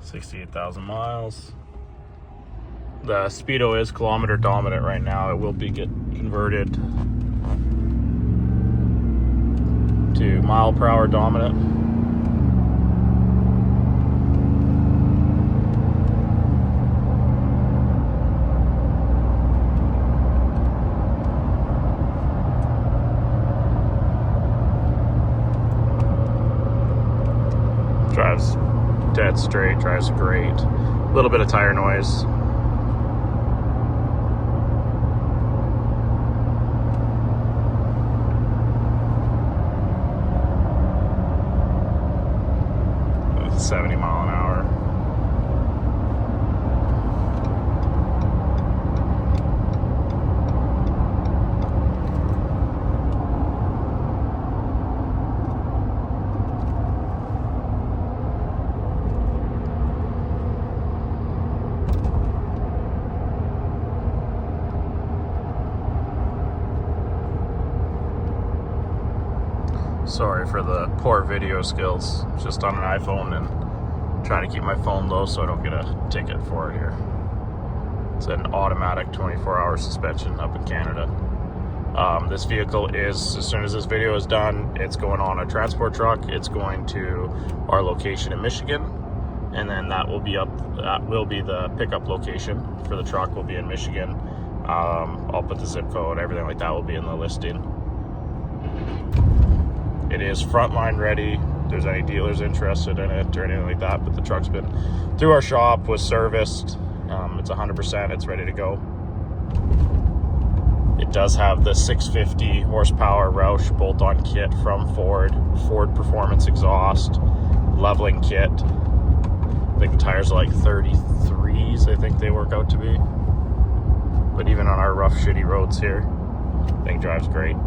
68,000 miles. The speedo is kilometer dominant right now. It will be converted to mile per hour dominant. Drives dead straight, drives great. A little bit of tire noise. With 70 mile an hour. Sorry for the poor video skills. Just on an iPhone and trying to keep my phone low so I don't get a ticket for it here. It's an automatic 24-hour suspension up in Canada. This vehicle is, as soon as this video is done, it's going on a transport truck. It's going to our location in Michigan, and then that will be the pickup location for the truck will be in Michigan. I'll put the zip code, everything like that will be in the listing. It is frontline ready. If there's any dealers interested in it or anything like that, but the truck's been through our shop, was serviced. It's 100%, it's ready to go. It does have the 650 horsepower Roush bolt-on kit from Ford Performance exhaust, leveling kit. I think the tires are like 33s, I think they work out to be. But even on our rough, shitty roads here, I think drives great.